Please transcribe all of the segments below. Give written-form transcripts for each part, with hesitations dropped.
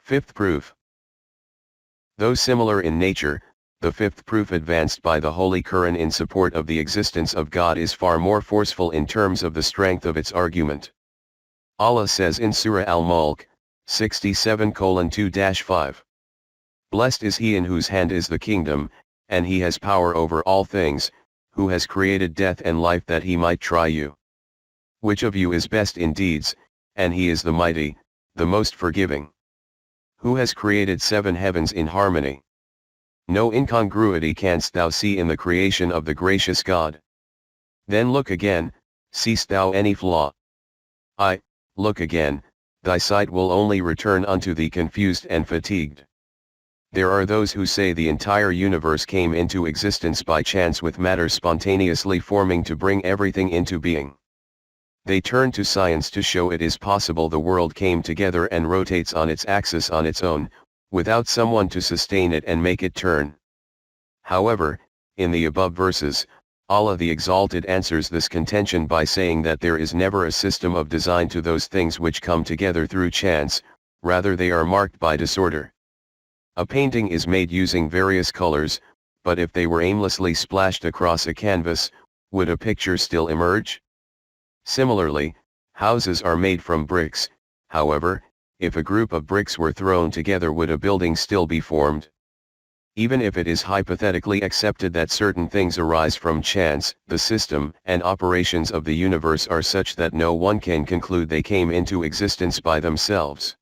Fifth proof. Though similar in nature, the fifth proof advanced by the Holy Quran in support of the existence of God is far more forceful in terms of the strength of its argument. Allah says in Surah Al-Mulk, 67:2-5. Blessed is he in whose hand is the kingdom, and he has power over all things, who has created death and life that he might try you. Which of you is best in deeds, and he is the mighty, the most forgiving. Who has created 7 heavens in harmony? No incongruity canst thou see in the creation of the gracious God. Then look again, seest thou any flaw? Look again, thy sight will only return unto thee confused and fatigued. There are those who say the entire universe came into existence by chance with matter spontaneously forming to bring everything into being. They turn to science to show it is possible the world came together and rotates on its axis on its own, without someone to sustain it and make it turn. However, in the above verses, Allah the Exalted answers this contention by saying that there is never a system of design to those things which come together through chance, rather they are marked by disorder. A painting is made using various colors, but if they were aimlessly splashed across a canvas, would a picture still emerge? Similarly, houses are made from bricks. However, if a group of bricks were thrown together, would a building still be formed? Even if it is hypothetically accepted that certain things arise from chance, the system and operations of the universe are such that no one can conclude they came into existence by themselves.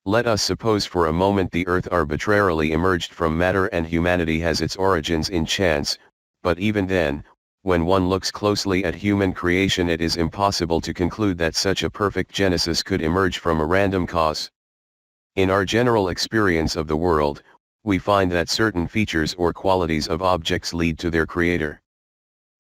Let us suppose for a moment the earth arbitrarily emerged from matter and humanity has its origins in chance, but even then, when one looks closely at human creation, it is impossible to conclude that such a perfect genesis could emerge from a random cause. In our general experience of the world, we find that certain features or qualities of objects lead to their creator.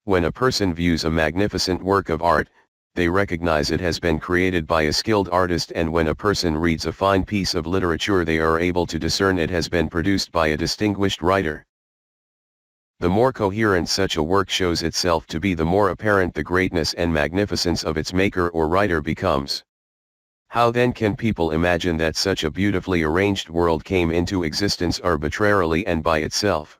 When a person views a magnificent work of art, they recognize it has been created by a skilled artist, and when a person reads a fine piece of literature, they are able to discern it has been produced by a distinguished writer. The more coherent such a work shows itself to be, the more apparent the greatness and magnificence of its maker or writer becomes. How then can people imagine that such a beautifully arranged world came into existence arbitrarily and by itself?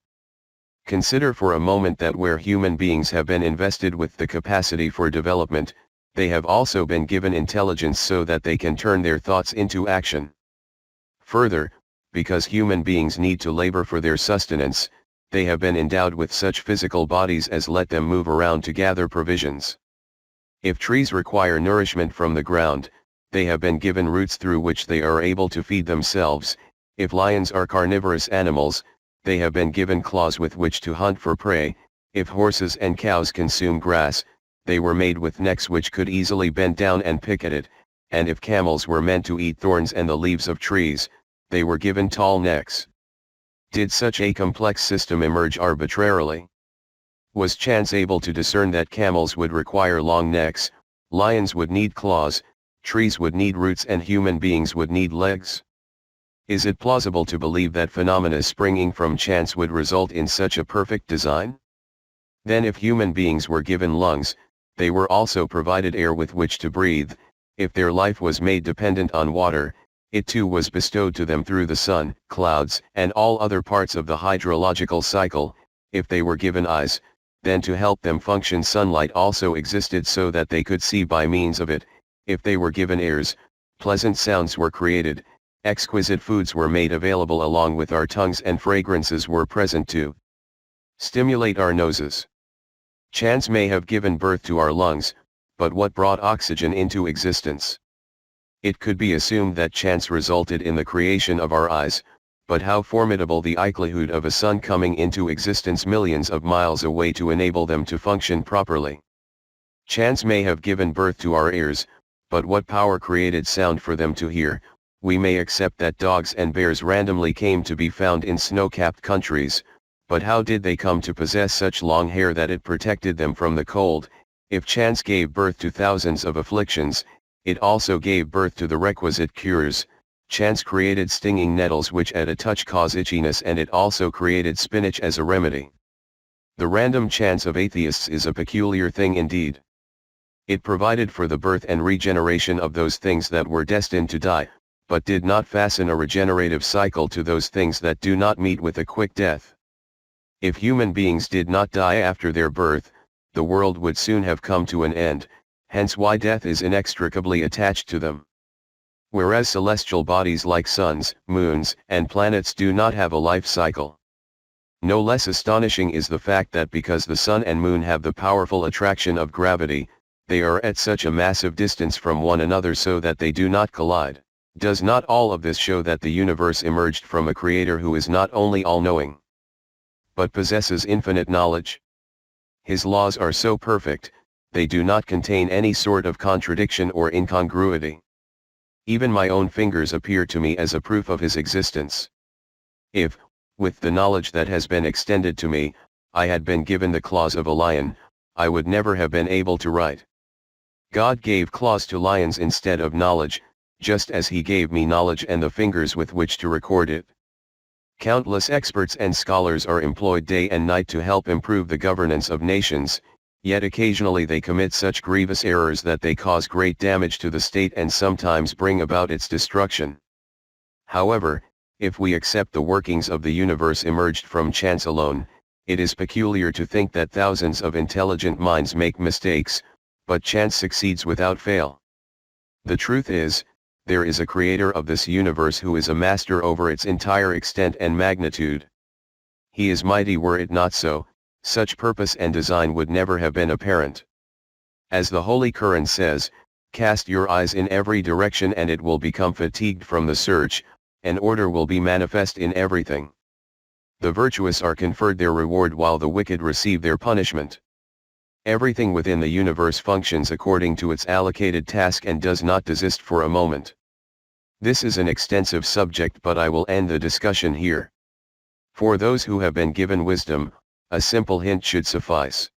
Consider for a moment that where human beings have been invested with the capacity for development, they have also been given intelligence so that they can turn their thoughts into action. Further, because human beings need to labor for their sustenance, they have been endowed with such physical bodies as let them move around to gather provisions. If trees require nourishment from the ground, they have been given roots through which they are able to feed themselves. If lions are carnivorous animals, they have been given claws with which to hunt for prey. If horses and cows consume grass, they were made with necks which could easily bend down and pick at it, and if camels were meant to eat thorns and the leaves of trees, they were given tall necks. Did such a complex system emerge arbitrarily? Was chance able to discern that camels would require long necks, lions would need claws, trees would need roots, and human beings would need legs? Is it plausible to believe that phenomena springing from chance would result in such a perfect design? Then if human beings were given lungs, they were also provided air with which to breathe. If their life was made dependent on water, it too was bestowed to them through the sun, clouds, and all other parts of the hydrological cycle. If they were given eyes, then to help them function sunlight also existed so that they could see by means of it. If they were given ears, pleasant sounds were created, exquisite foods were made available along with our tongues, and fragrances were present to stimulate our noses. Chance may have given birth to our lungs, but what brought oxygen into existence? It could be assumed that chance resulted in the creation of our eyes, but how formidable the likelihood of a sun coming into existence millions of miles away to enable them to function properly. Chance may have given birth to our ears, but what power created sound for them to hear? We may accept that dogs and bears randomly came to be found in snow-capped countries, but how did they come to possess such long hair that it protected them from the cold? If chance gave birth to thousands of afflictions, it also gave birth to the requisite cures. Chance created stinging nettles which at a touch cause itchiness, and it also created spinach as a remedy. The random chance of atheists is a peculiar thing indeed. It provided for the birth and regeneration of those things that were destined to die, but did not fasten a regenerative cycle to those things that do not meet with a quick death. If human beings did not die after their birth, the world would soon have come to an end, hence why death is inextricably attached to them. Whereas celestial bodies like suns, moons, and planets do not have a life cycle. No less astonishing is the fact that because the sun and moon have the powerful attraction of gravity, they are at such a massive distance from one another so that they do not collide. Does not all of this show that the universe emerged from a creator who is not only all-knowing, but possesses infinite knowledge? His laws are so perfect, they do not contain any sort of contradiction or incongruity. Even my own fingers appear to me as a proof of his existence. If, with the knowledge that has been extended to me, I had been given the claws of a lion, I would never have been able to write. God gave claws to lions instead of knowledge, just as he gave me knowledge and the fingers with which to record it. Countless experts and scholars are employed day and night to help improve the governance of nations, yet occasionally they commit such grievous errors that they cause great damage to the state and sometimes bring about its destruction. However, if we accept the workings of the universe emerged from chance alone, it is peculiar to think that thousands of intelligent minds make mistakes, but chance succeeds without fail. The truth is, there is a creator of this universe who is a master over its entire extent and magnitude. He is mighty. Were it not so, such purpose and design would never have been apparent. As the Holy Quran says, cast your eyes in every direction and it will become fatigued from the search, and order will be manifest in everything. The virtuous are conferred their reward while the wicked receive their punishment. Everything within the universe functions according to its allocated task and does not desist for a moment. This is an extensive subject, but I will end the discussion here. For those who have been given wisdom, a simple hint should suffice.